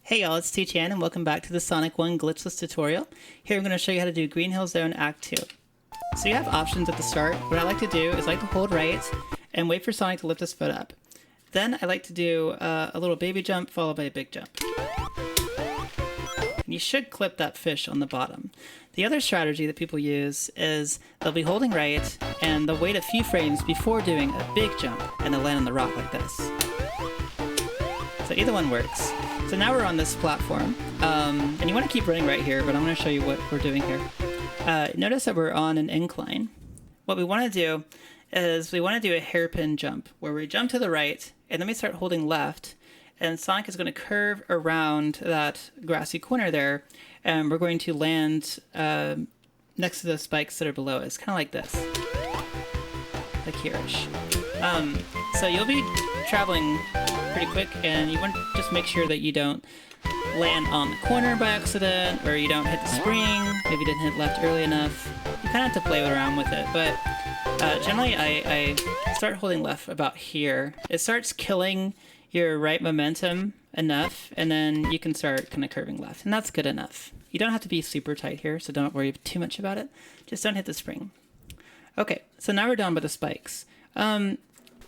Hey y'all, it's T-Chan and welcome back to the Sonic 1 Glitchless tutorial. Here I'm going to show you how to do Green Hill Zone Act 2. So you have options at the start. What I like to do is I like to hold right and wait for Sonic to lift his foot up. Then I like to do a little baby jump followed by a big jump. And you should clip that fish on the bottom. The other strategy that people use is they'll be holding right and they'll wait a few frames before doing a big jump and they'll land on the rock like this. So either one works. So now we're on this platform, and you want to keep running right here, but I'm going to show you what we're doing here. Notice that we're on an incline. What we want to do is we want to do a hairpin jump, where we jump to the right, and then we start holding left, and Sonic is going to curve around that grassy corner there, and we're going to land next to the spikes that are below us, kind of like this, like here-ish. So you'll be traveling pretty quick, and you want to just make sure that you don't land on the corner by accident, or you don't hit the spring, maybe you didn't hit left early enough. You kind of have to play around with it, but generally I start holding left about here. It starts killing your right momentum enough, and then you can start kind of curving left, and that's good enough. You don't have to be super tight here, so don't worry too much about it. Just don't hit the spring. Okay, so now we're down by the spikes.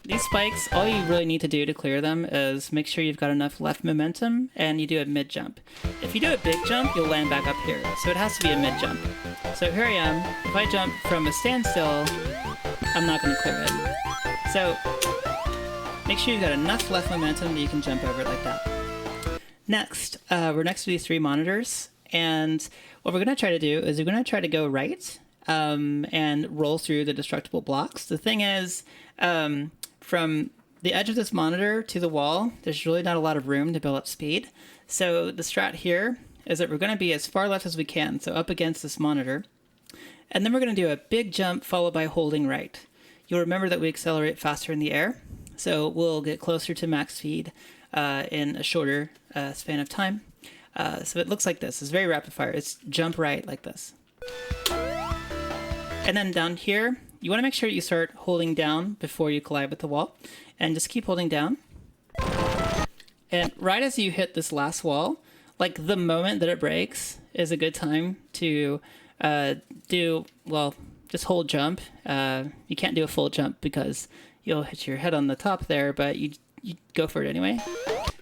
These spikes, all you really need to do to clear them is make sure you've got enough left momentum and you do a mid jump. If you do a big jump, you'll land back up here, so it has to be a mid jump. So here I am. If I jump from a standstill, I'm not going to clear it. So make sure you've got enough left momentum that you can jump over it like that. Next, we're next to these three monitors, and what we're going to try to do is we're going to try to go right and roll through the destructible blocks. The thing is, from the edge of this monitor to the wall, there's really not a lot of room to build up speed. So the strat here is that we're going to be as far left as we can, so up against this monitor. And then we're going to do a big jump followed by holding right. You'll remember that we accelerate faster in the air, so we'll get closer to max speed in a shorter span of time. So it looks like this. It's very rapid fire. It's jump right like this. And then down here, you want to make sure you start holding down before you collide with the wall, and just keep holding down. And right as you hit this last wall, like the moment that it breaks is a good time to just hold jump. You can't do a full jump because you'll hit your head on the top there, but you go for it anyway,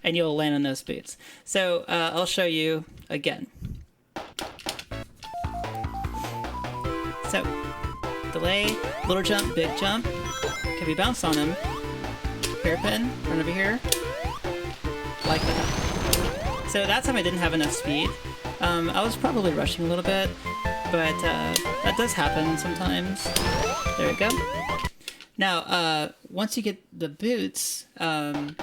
and you'll land on those boots. So I'll show you again. So delay, little jump, big jump. Okay, we bounce on him. Hairpin, run over here. Like that. So that time I didn't have enough speed. I was probably rushing a little bit, but that does happen sometimes. There we go. Now, once you get the boots, we're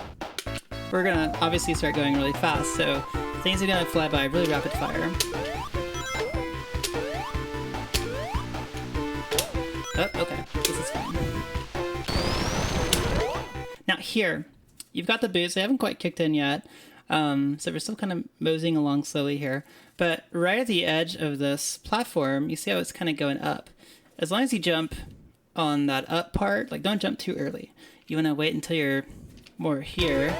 gonna obviously start going really fast, so things are gonna fly by really rapid fire. Oh, okay, this is fine. Now here, you've got the boots. They haven't quite kicked in yet, so we're still kind of moseying along slowly here. But right at the edge of this platform, you see how it's kind of going up. As long as you jump on that up part, like don't jump too early. You want to wait until you're more here,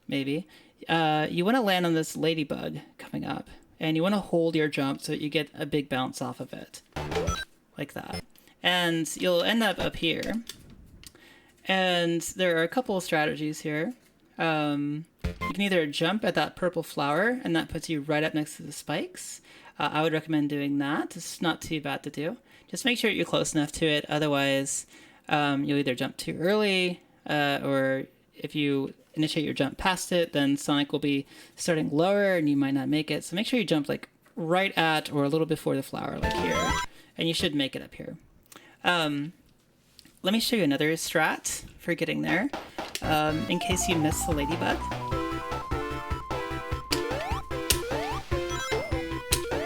maybe. You want to land on this ladybug coming up, and you want to hold your jump so that you get a big bounce off of it, like that. And you'll end up here. And there are a couple of strategies here. You can either jump at that purple flower, and that puts you right up next to the spikes. I would recommend doing that. It's not too bad to do. Just make sure you're close enough to it. Otherwise, you'll either jump too early, or if you initiate your jump past it, then Sonic will be starting lower, and you might not make it. So make sure you jump like right at or a little before the flower, like here. And you should make it up here. Let me show you another strat for getting there, in case you missed the ladybug.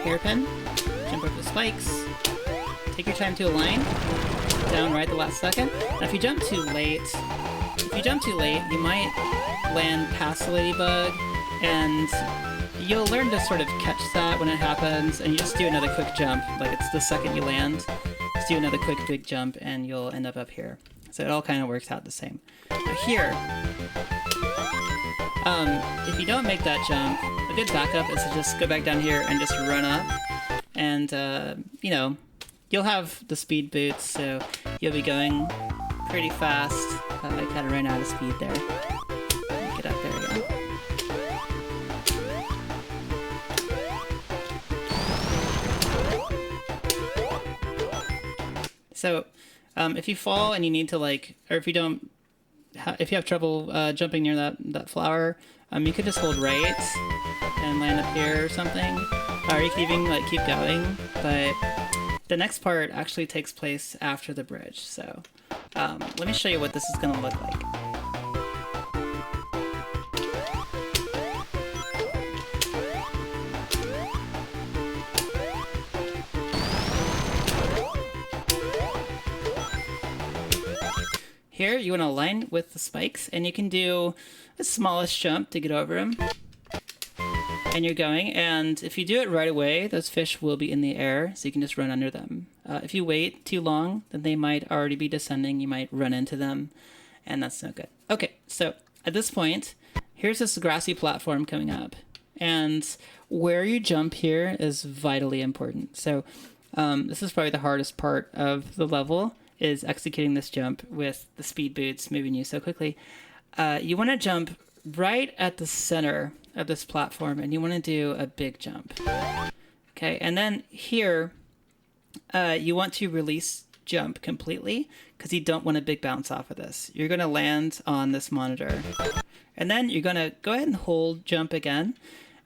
Hairpin, jump over the spikes, take your time to align, down right the last second. Now if you jump too late, you might land past the ladybug, and you'll learn to sort of catch that when it happens, and you just do another quick jump, like it's the second you land. Just do another quick big jump and you'll end up here. So it all kind of works out the same. Now here, If you don't make that jump, a good backup is to just go back down here and just run up. And, you know, you'll have the speed boots, so you'll be going pretty fast. I kind of ran out of speed there. Get up there again. So, if you fall and you need to, like, or if you don't, if you have trouble jumping near that flower, you could just hold right and land up here or something. Or you can even, like, keep going, but the next part actually takes place after the bridge, so let me show you what this is going to look like. Here, you want to align with the spikes, and you can do the smallest jump to get over them. And you're going, and if you do it right away, those fish will be in the air, so you can just run under them. If you wait too long, then they might already be descending, you might run into them, and that's no good. Okay, so at this point, here's this grassy platform coming up, and where you jump here is vitally important. So this is probably the hardest part of the level, is executing this jump with the speed boots moving you so quickly. You want to jump right at the center of this platform, and you want to do a big jump. Okay, and then here, you want to release jump completely, because you don't want a big bounce off of this. You're going to land on this monitor. And then you're going to go ahead and hold jump again,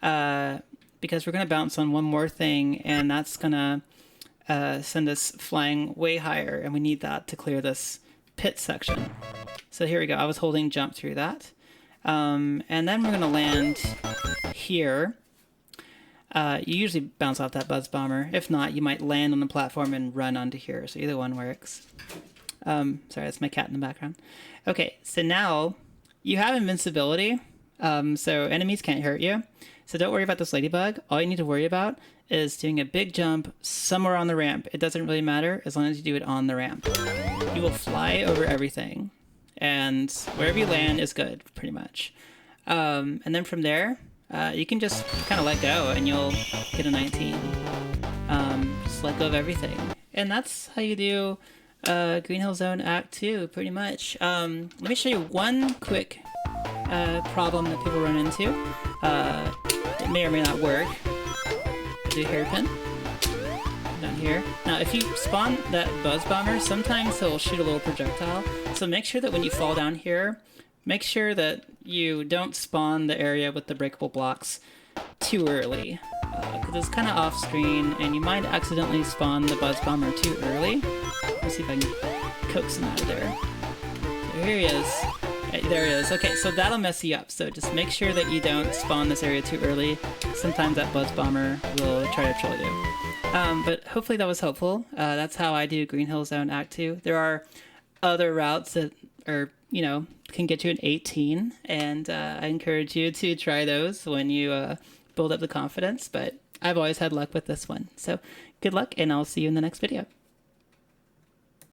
because we're going to bounce on one more thing, and that's going to send us flying way higher, and we need that to clear this pit section. So here we go. I was holding jump through that. And then we're going to land here. You usually bounce off that buzz bomber. If not, you might land on the platform and run onto here. So either one works. Sorry, that's my cat in the background. Okay, so now you have invincibility. So enemies can't hurt you. So don't worry about this ladybug. All you need to worry about is doing a big jump somewhere on the ramp. It doesn't really matter as long as you do it on the ramp. You will fly over everything. And wherever you land is good, pretty much. And then from there, you can just kind of let go and you'll get a 19. Just let go of everything. And that's how you do Green Hill Zone Act 2, pretty much. Let me show you one quick problem that people run into. It may or may not work. Do a hairpin. Down here. Now, if you spawn that buzz bomber, sometimes he'll shoot a little projectile. So make sure that when you fall down here, make sure that you don't spawn the area with the breakable blocks too early. Because it's kind of off screen, and you might accidentally spawn the buzz bomber too early. Let's see if I can coax him out of there. So here he is. There it is. Okay, so that'll mess you up. So just make sure that you don't spawn this area too early. Sometimes that buzz bomber will try to troll you. But hopefully that was helpful. That's how I do Green Hill Zone Act 2. There are other routes that are, you know, can get you an 18, and I encourage you to try those when you build up the confidence, but I've always had luck with this one. So good luck, and I'll see you in the next video.